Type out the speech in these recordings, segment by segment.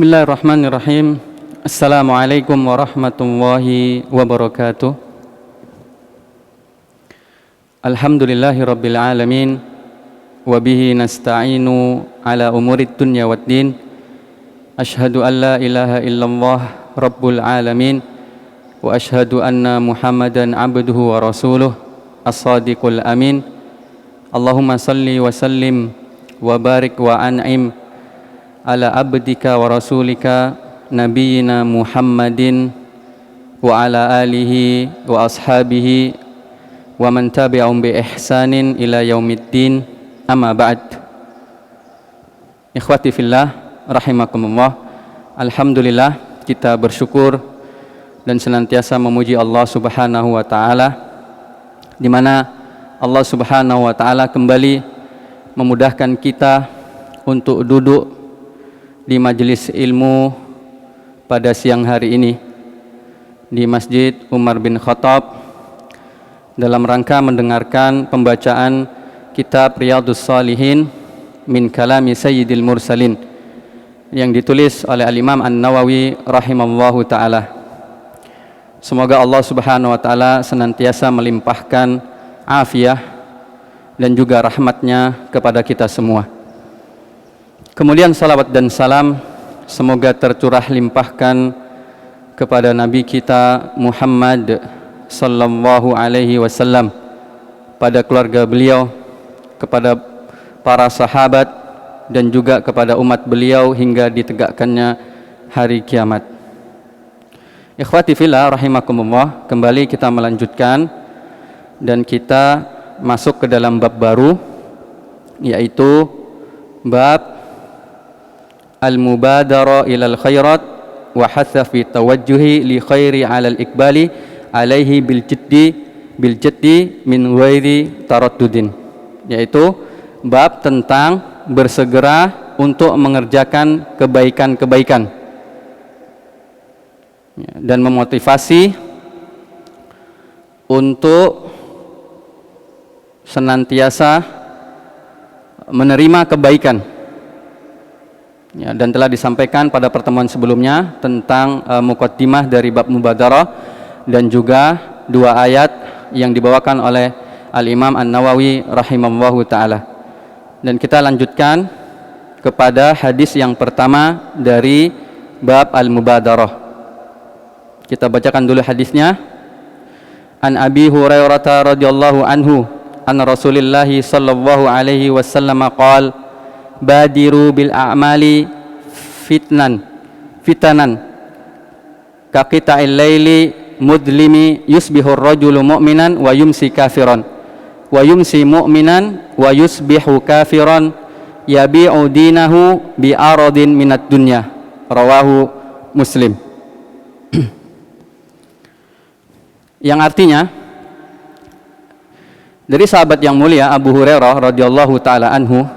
Bismillahirrahmanirrahim. Assalamualaikum warahmatullahi wabarakatuh. Alhamdulillahi rabbil alamin. Wabihi nasta'inu ala umurid dunya waddin. Ashhadu an la ilaha illallah rabbul alamin. Wa ashhadu anna muhammadan abduhu wa rasuluh as-sadiqul amin. Allahumma salli wa sallim wa barik wa an'im ala abdika wa rasulika nabiyina Muhammadin wa ala alihi wa ashabihi wa man tabi'ahum bi ihsanin ila yaumiddin, amma ba'd. Ikhwati fillah rahimakumullah. Alhamdulillah, kita bersyukur dan senantiasa memuji Allah Subhanahu wa taala, di mana Allah Subhanahu wa taala kembali memudahkan kita untuk duduk di majelis ilmu pada siang hari ini di Masjid Umar bin Khattab dalam rangka mendengarkan pembacaan kitab Riyadhus Shalihin min kalami Sayyidil Mursalin yang ditulis oleh Al-Imam An-Nawawi rahimallahu ta'ala. Semoga Allah Subhanahu wa ta'ala senantiasa melimpahkan afiah dan juga rahmatnya kepada kita semua. Kemudian salawat dan salam semoga tercurah limpahkan kepada Nabi kita Muhammad sallallahu alaihi wasallam, pada keluarga beliau, kepada para sahabat, dan juga kepada umat beliau hingga ditegakkannya hari kiamat. Ikhwati fillah rahimakumullah, kembali kita melanjutkan dan kita masuk ke dalam bab baru, yaitu bab al-mubadara ilal khairat wa hatha fi tawajjuhi li khairi alal ikbali alaihi bil jiddi min ghairi taraddudin, yaitu bab tentang bersegera untuk mengerjakan kebaikan-kebaikan dan memotivasi untuk senantiasa menerima kebaikan. Ya, dan telah disampaikan pada pertemuan sebelumnya tentang muqaddimah dari bab mubadarah dan juga dua ayat yang dibawakan oleh Al-Imam An-Nawawi rahimallahu ta'ala. Dan kita lanjutkan kepada hadis yang pertama dari bab al-mubadarah. Kita bacakan dulu hadisnya. An Abi Hurairah radhiyallahu anhu anna Rasulullah sallallahu alaihi wasallam qala badiru bil a'mali fitanan ka qita'il laili mudlimi yusbihu ar-rajulu mu'minan wa yumsi kafiran wa yumsi mu'minan wa yusbihu kafiran yabi'u dinahu bi aradin minad dunya, rawahu Muslim. Yang artinya dari sahabat yang mulia Abu Hurairah radhiyallahu taala anhu,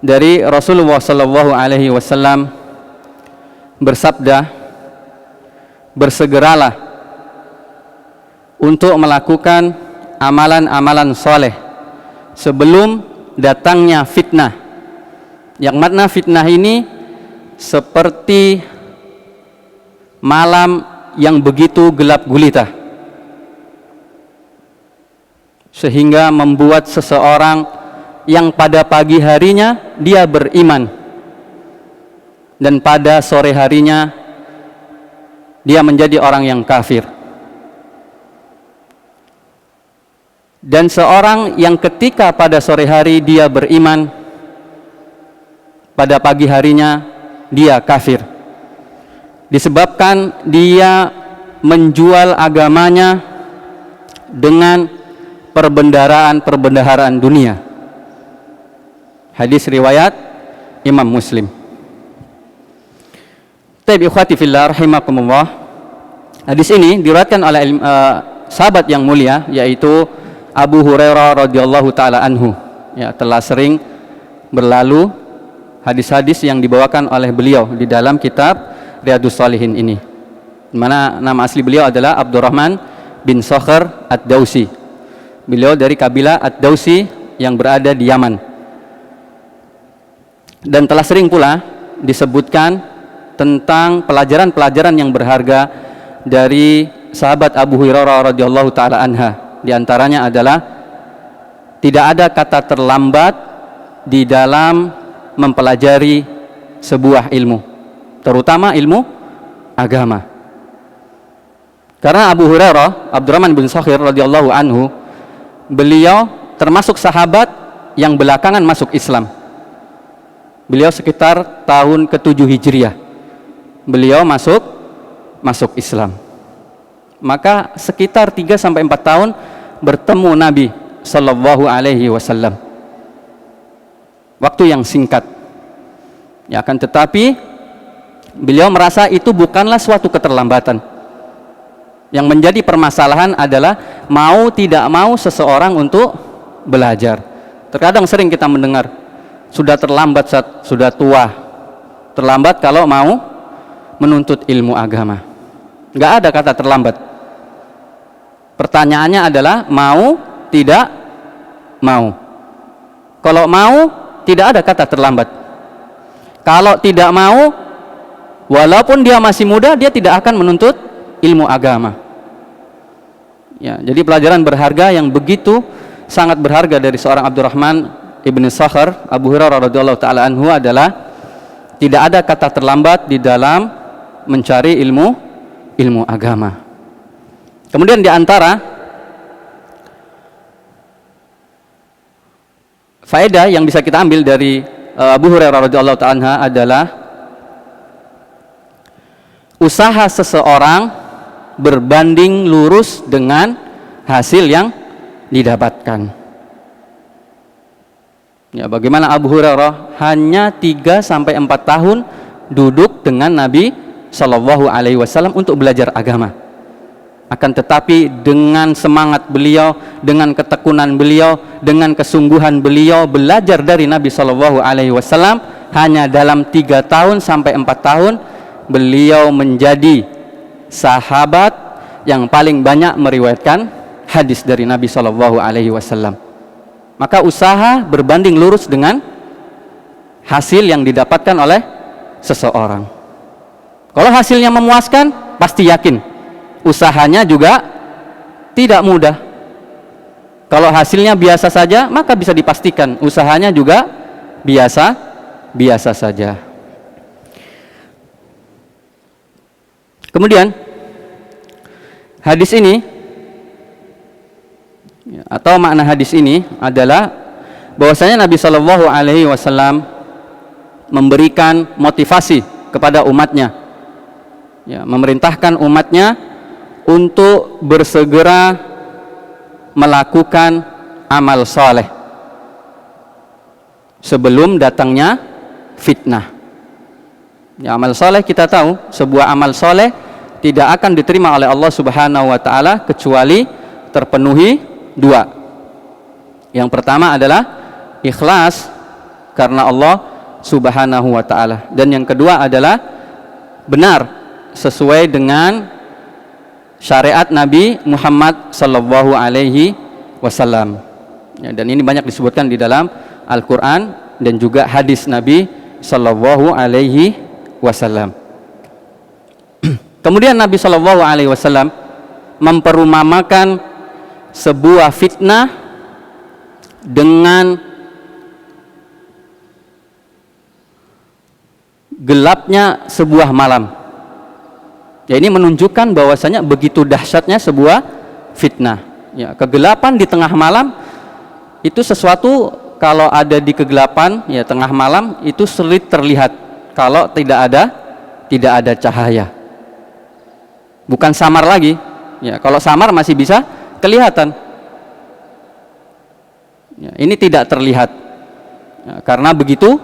dari Rasulullah sallallahu alaihi wasallam bersabda, bersegeralah untuk melakukan amalan-amalan soleh sebelum datangnya fitnah. Yang makna fitnah ini seperti malam yang begitu gelap gulita sehingga membuat seseorang yang pada pagi harinya dia beriman dan pada sore harinya dia menjadi orang yang kafir. Dan seorang yang ketika pada sore hari dia beriman, pada pagi harinya dia kafir, disebabkan dia menjual agamanya dengan perbendaharaan dunia. Hadis riwayat Imam Muslim. Taib ikhwati fillah rahimakumullah. Hadis ini diriwayatkan oleh sahabat yang mulia, yaitu Abu Hurairah radhiyallahu taala anhu. Ya, telah sering berlalu hadis-hadis yang dibawakan oleh beliau di dalam kitab Riyadhus Shalihin ini. Di mana nama asli beliau adalah Abdurrahman bin Sakhr Ad-Dausi. Beliau dari kabilah Ad-Dausi yang berada di Yaman. Dan telah sering pula disebutkan tentang pelajaran-pelajaran yang berharga dari sahabat Abu Hurairah radhiyallahu taala anha. Di antaranya adalah tidak ada kata terlambat di dalam mempelajari sebuah ilmu, terutama ilmu agama. Karena Abu Hurairah, Abdurrahman bin Sakhir radhiyallahu anhu, beliau termasuk sahabat yang belakangan masuk Islam. Beliau sekitar tahun ke-7 Hijriah. Beliau masuk Islam. Maka sekitar 3-4 tahun bertemu Nabi sallallahu alaihi wasallam. Waktu yang singkat. Ya, akan tetapi beliau merasa itu bukanlah suatu keterlambatan. Yang menjadi permasalahan adalah mau tidak mau seseorang untuk belajar. Terkadang sering kita mendengar, sudah terlambat saat sudah tua. Terlambat kalau mau menuntut ilmu agama. Nggak ada kata terlambat. Pertanyaannya adalah mau, tidak mau. Kalau mau, tidak ada kata terlambat. Kalau tidak mau, walaupun dia masih muda, dia tidak akan menuntut ilmu agama. Ya, jadi pelajaran berharga yang begitu sangat berharga dari seorang Abdurrahman ibn Sakhar, Abu Hurairah radhiyallahu taala anhu adalah tidak ada kata terlambat di dalam mencari ilmu agama. Kemudian di antara faedah yang bisa kita ambil dari Abu Hurairah radhiyallahu taala anhu adalah usaha seseorang berbanding lurus dengan hasil yang didapatkan. Ya, bagaimana Abu Hurairah hanya 3-4 tahun duduk dengan Nabi Shallallahu Alaihi Wasallam untuk belajar agama. Akan tetapi dengan semangat beliau, dengan ketekunan beliau, dengan kesungguhan beliau belajar dari Nabi Shallallahu Alaihi Wasallam, hanya dalam 3-4 tahun beliau menjadi sahabat yang paling banyak meriwayatkan hadis dari Nabi Shallallahu Alaihi Wasallam. Maka usaha berbanding lurus dengan hasil yang didapatkan oleh seseorang. Kalau hasilnya memuaskan, pasti yakin usahanya juga tidak mudah. Kalau hasilnya biasa saja, maka bisa dipastikan usahanya juga biasa saja. Kemudian hadis ini atau makna hadis ini adalah bahwasanya Nabi Shallallahu Alaihi Wasallam memberikan motivasi kepada umatnya, ya, memerintahkan umatnya untuk bersegera melakukan amal soleh sebelum datangnya fitnah. Ya, amal soleh kita tahu, sebuah amal soleh tidak akan diterima oleh Allah Subhanahu Wa Taala kecuali terpenuhi 2. Yang pertama adalah ikhlas karena Allah Subhanahu Wa Taala, dan yang kedua adalah benar sesuai dengan syariat Nabi Muhammad Sallallahu Alaihi Wasallam. Ya, dan ini banyak disebutkan di dalam Al-Quran dan juga hadis Nabi Sallallahu Alaihi Wasallam. Kemudian Nabi Sallallahu Alaihi Wasallam memperumpamakan sebuah fitnah dengan gelapnya sebuah malam. Ya, ini menunjukkan bahwasanya begitu dahsyatnya sebuah fitnah. Ya, kegelapan di tengah malam itu sesuatu, kalau ada di kegelapan, ya tengah malam, itu sulit terlihat kalau tidak ada cahaya. Bukan samar lagi. Ya, kalau samar masih bisa kelihatan. Ya, ini tidak terlihat. Ya, karena begitu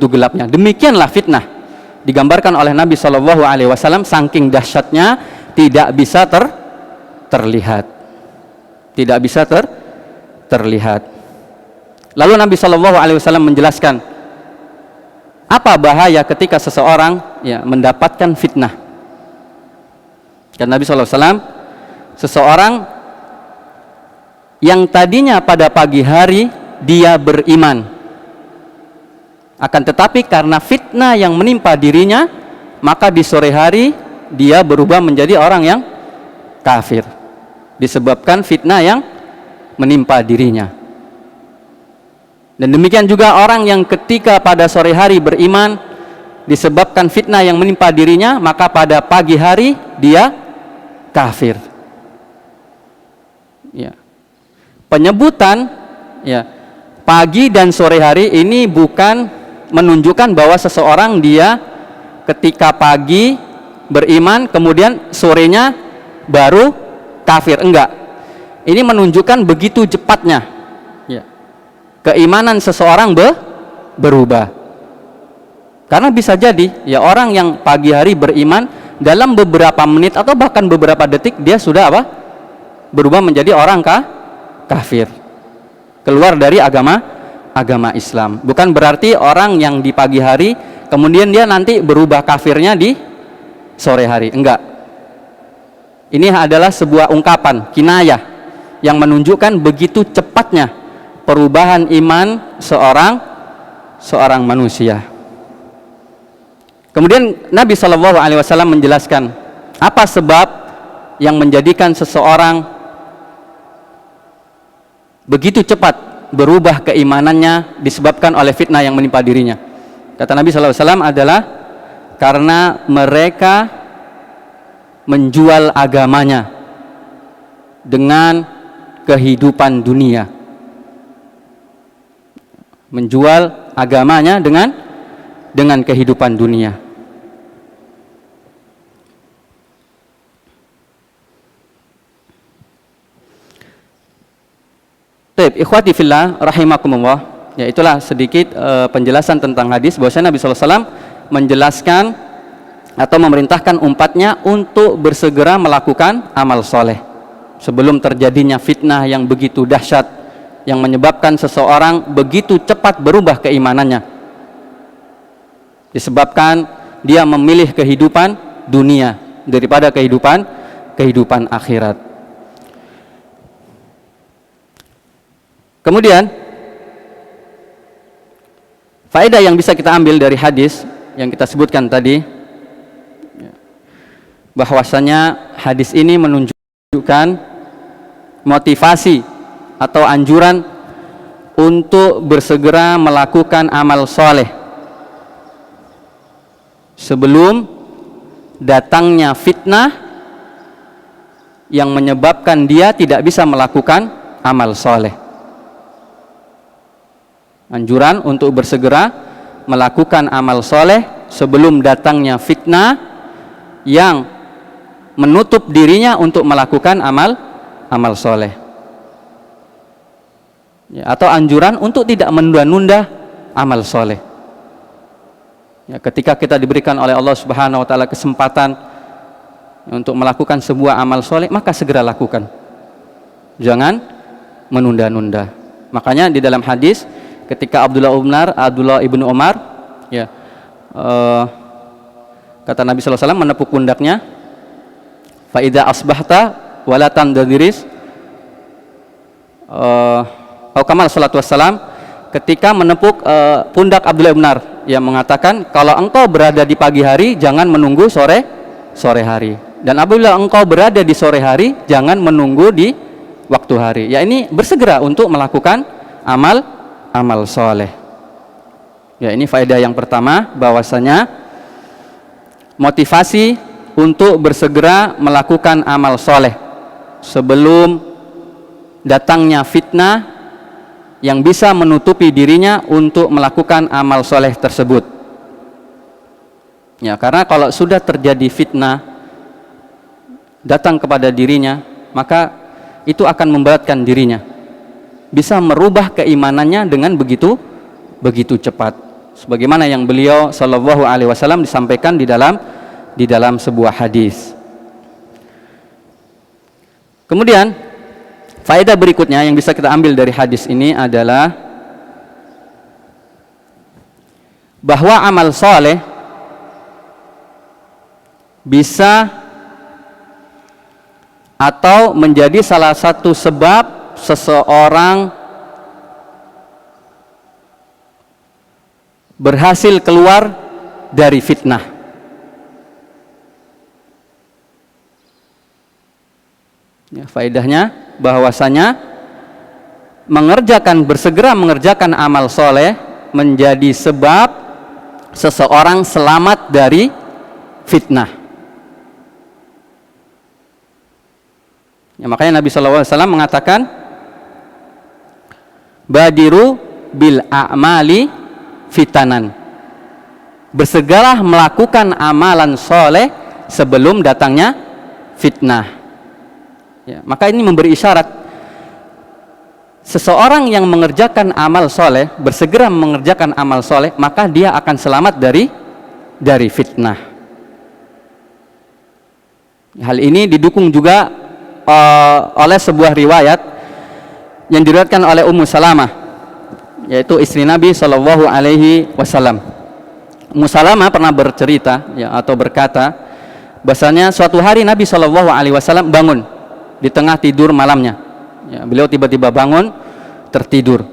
gelapnya. Demikianlah fitnah digambarkan oleh Nabi Shallallahu Alaihi Wasallam, saking dahsyatnya tidak bisa terlihat. Tidak bisa terlihat. Lalu Nabi Shallallahu Alaihi Wasallam menjelaskan apa bahaya ketika seseorang, ya, mendapatkan fitnah. Dan Nabi Shallallahu Alaihi Wasallam, seseorang yang tadinya pada pagi hari dia beriman, akan tetapi karena fitnah yang menimpa dirinya, maka di sore hari dia berubah menjadi orang yang kafir disebabkan fitnah yang menimpa dirinya. Dan demikian juga orang yang ketika pada sore hari beriman disebabkan fitnah yang menimpa dirinya, maka pada pagi hari dia kafir. Ya. Penyebutan ya pagi dan sore hari ini bukan menunjukkan bahwa seseorang dia ketika pagi beriman kemudian sorenya baru kafir, enggak. Ini menunjukkan begitu cepatnya ya, keimanan seseorang berubah. Karena bisa jadi ya orang yang pagi hari beriman dalam beberapa menit atau bahkan beberapa detik dia sudah apa? Berubah menjadi orang kafir. Keluar dari agama Islam. Bukan berarti orang yang di pagi hari kemudian dia nanti berubah kafirnya di sore hari. Enggak. Ini adalah sebuah ungkapan kinayah yang menunjukkan begitu cepatnya perubahan iman seorang manusia. Kemudian Nabi SAW menjelaskan apa sebab yang menjadikan seseorang begitu cepat berubah keimanannya disebabkan oleh fitnah yang menimpa dirinya. Kata Nabi SAW adalah karena mereka menjual agamanya dengan kehidupan dunia. Menjual agamanya dengan kehidupan dunia. Baik, ikhwati fillah rahimakumullah. Ya, itulah sedikit penjelasan tentang hadis bahwasanya Nabi sallallahu alaihi wasallam menjelaskan atau memerintahkan umatnya untuk bersegera melakukan amal soleh sebelum terjadinya fitnah yang begitu dahsyat yang menyebabkan seseorang begitu cepat berubah keimanannya disebabkan dia memilih kehidupan dunia daripada kehidupan akhirat. Kemudian faedah yang bisa kita ambil dari hadis yang kita sebutkan tadi, bahwasanya hadis ini menunjukkan motivasi atau anjuran untuk bersegera melakukan amal soleh sebelum datangnya fitnah yang menyebabkan dia tidak bisa melakukan amal soleh. Anjuran untuk bersegera melakukan amal soleh sebelum datangnya fitnah yang menutup dirinya untuk melakukan amal soleh. Ya, atau anjuran untuk tidak menunda-nunda amal soleh. Ya, ketika kita diberikan oleh Allah Subhanahu Wa Taala kesempatan untuk melakukan sebuah amal soleh, maka segera lakukan. Jangan menunda-nunda. Makanya di dalam hadis ketika Abdullah ibnu Umar ya kata Nabi sallallahu alaihi wasallam menepuk pundaknya, fa idza asbahta wala tandadiris atau kamal salatu wassalam, ketika menepuk pundak Abdullah ibnu Umar yang mengatakan kalau engkau berada di pagi hari jangan menunggu sore hari, dan apabila engkau berada di sore hari jangan menunggu di waktu hari. Ya, ini bersegera untuk melakukan amal soleh. Ya, ini faedah yang pertama, bahwasanya motivasi untuk bersegera melakukan amal soleh sebelum datangnya fitnah yang bisa menutupi dirinya untuk melakukan amal soleh tersebut. Ya, karena kalau sudah terjadi fitnah datang kepada dirinya, maka itu akan memberatkan dirinya, bisa merubah keimanannya dengan begitu cepat, sebagaimana yang beliau sallallahu alaihi wasallam disampaikan di dalam sebuah hadis. Kemudian faedah berikutnya yang bisa kita ambil dari hadis ini adalah bahwa amal soleh bisa atau menjadi salah satu sebab seseorang berhasil keluar dari fitnah. Ya, faedahnya bahwasanya bersegera mengerjakan amal soleh menjadi sebab seseorang selamat dari fitnah. Ya, makanya Nabi SAW mengatakan, badiru bil a'mali fitanan. Bersegeralah melakukan amalan soleh sebelum datangnya fitnah. Ya, maka ini memberi isyarat seseorang yang mengerjakan amal soleh, bersegera mengerjakan amal soleh, maka dia akan selamat dari fitnah. Hal ini didukung juga oleh sebuah riwayat yang diriwayatkan oleh Ummu Salamah, yaitu istri Nabi Shallallahu Alaihi Wasallam. Ummu Salamah pernah bercerita, ya, atau berkata, bahasanya suatu hari Nabi Shallallahu Alaihi Wasallam bangun di tengah tidur malamnya. Ya, beliau tiba-tiba bangun tertidur.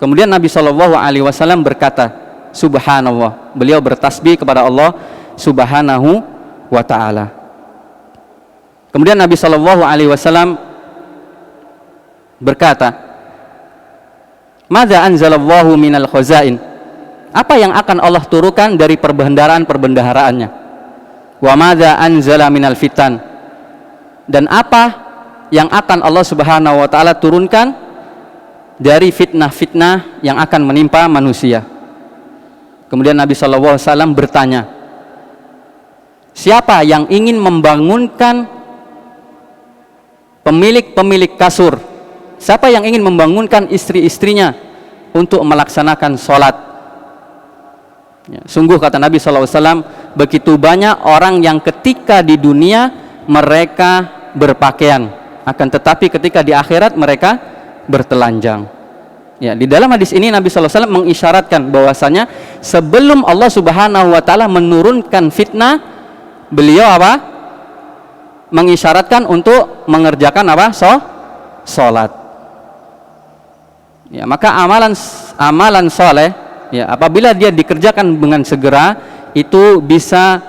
Kemudian Nabi Shallallahu Alaihi Wasallam berkata, Subhanallah. Beliau bertasbih kepada Allah Subhanahu wa Ta'ala. Kemudian Nabi Shallallahu Alaihi Wasallam berkata, Madza anzalallahu minal khazain. Apa yang akan Allah turunkan dari perbendaharaan-perbendaharaannya? Wa madza anzala minal fitan. Dan apa yang akan Allah Subhanahu wa Ta'ala turunkan dari fitnah-fitnah yang akan menimpa manusia? Kemudian Nabi Shallallahu Alaihi Wasallam bertanya, siapa yang ingin membangunkan pemilik kasur, siapa yang ingin membangunkan istri-istrinya untuk melaksanakan sholat? Ya, sungguh kata Nabi SAW, begitu banyak orang yang ketika di dunia mereka berpakaian, akan tetapi ketika di akhirat mereka bertelanjang. Ya, di dalam hadis ini Nabi SAW mengisyaratkan bahwasanya sebelum Allah Subhanahu wa Ta'ala menurunkan fitnah, beliau apa? Mengisyaratkan untuk mengerjakan apa? Sholat. Ya, maka amalan soleh, ya, apabila dia dikerjakan dengan segera, itu bisa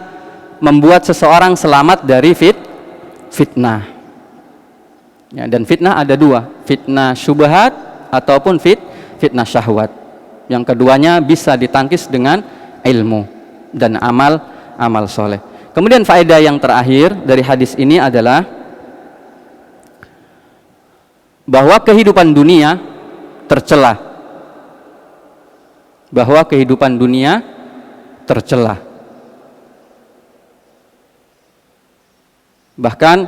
membuat seseorang selamat dari fitnah. Ya, dan fitnah ada dua, fitnah syubhat ataupun fitnah syahwat. Yang keduanya bisa ditangkis dengan ilmu dan amal soleh. Kemudian faedah yang terakhir dari hadis ini adalah bahwa kehidupan dunia tercela. Bahkan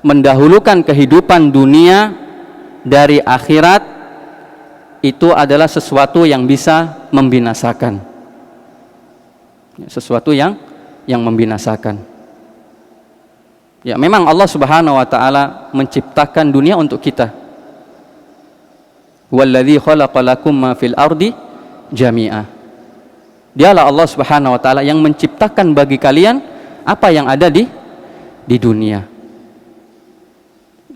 mendahulukan kehidupan dunia dari akhirat itu adalah sesuatu yang bisa membinasakan. Sesuatu yang membinasakan. Ya, memang Allah Subhanahu wa Ta'ala menciptakan dunia untuk kita. Walladzi khalaqalakum ma fil ardi jami'a. Dialah Allah Subhanahu wa Ta'ala yang menciptakan bagi kalian apa yang ada di dunia.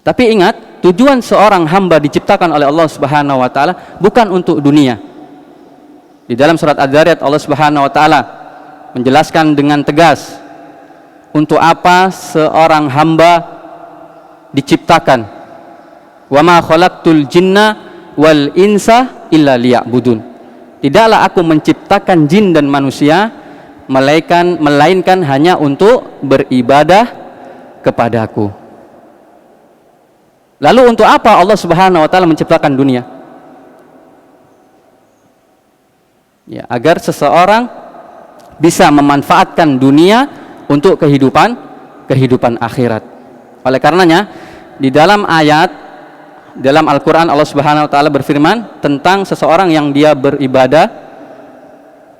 Tapi ingat, tujuan seorang hamba diciptakan oleh Allah Subhanahu wa Ta'ala bukan untuk dunia. Di dalam surat Az-Zariyat Allah Subhanahu wa Ta'ala menjelaskan dengan tegas untuk apa seorang hamba diciptakan. Wa ma khalaqtul jinna wal insa illa liya'budun. Tidaklah aku menciptakan jin dan manusia melainkan hanya untuk beribadah kepadaku. Lalu untuk apa Allah Subhanahu wa Ta'ala menciptakan dunia? Ya, agar seseorang bisa memanfaatkan dunia untuk kehidupan akhirat. Oleh karenanya di dalam ayat dalam Al-Quran Allah Subhanahu wa Ta'ala berfirman tentang seseorang yang dia beribadah,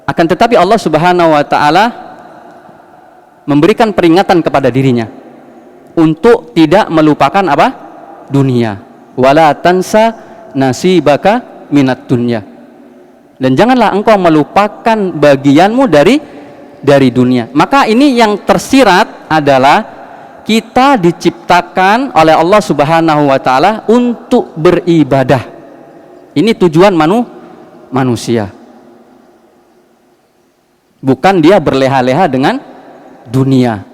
akan tetapi Allah Subhanahu wa Ta'ala memberikan peringatan kepada dirinya untuk tidak melupakan apa? Dunia. Wala tansa nasibaka minat dunya. Dan janganlah engkau melupakan bagianmu dari dunia. Maka ini yang tersirat adalah kita diciptakan oleh Allah Subhanahu wa Ta'ala untuk beribadah. Ini tujuan manusia. Bukan dia berleha-leha dengan dunia.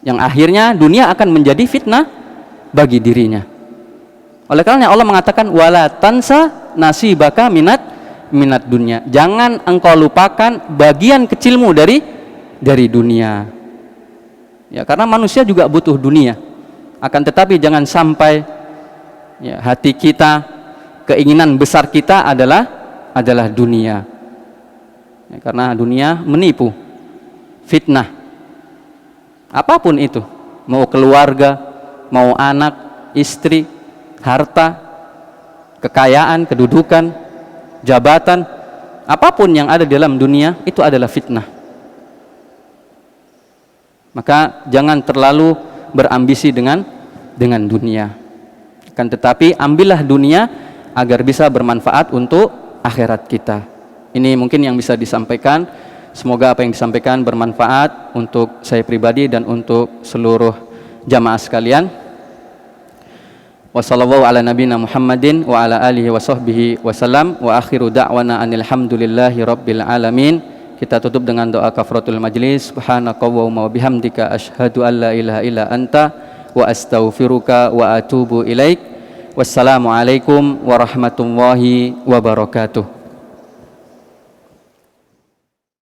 Yang akhirnya dunia akan menjadi bagi dirinya. Oleh karena Allah mengatakan wala tansa nasibaka minat dunia. Jangan engkau lupakan bagian kecilmu dari dunia. Ya, karena manusia juga butuh dunia. Akan tetapi jangan sampai ya, hati kita, keinginan besar kita adalah dunia. Ya, karena dunia menipu, fitnah. Apapun itu, mau keluarga, mau anak, istri, harta, kekayaan, kedudukan, jabatan, apapun yang ada di dalam dunia itu adalah fitnah. Maka jangan terlalu berambisi dengan dunia. Kan tetapi ambillah dunia agar bisa bermanfaat untuk akhirat kita. Ini mungkin yang bisa disampaikan. Semoga apa yang disampaikan bermanfaat untuk saya pribadi dan untuk seluruh jamaah sekalian. Wassallallahu ala nabiyina Muhammadin wa ala alihi wa sahbihi wasallam wa akhiru da'wana anilhamdulillahi rabbil alamin. Kita tutup dengan doa kafaratul majlis. Subhanakallahumma wa bihamdika asyhadu an la ilaha illa anta wa astaghfiruka wa atubu ilaik. Wassalamu alaikum warahmatullahi wabarakatuh.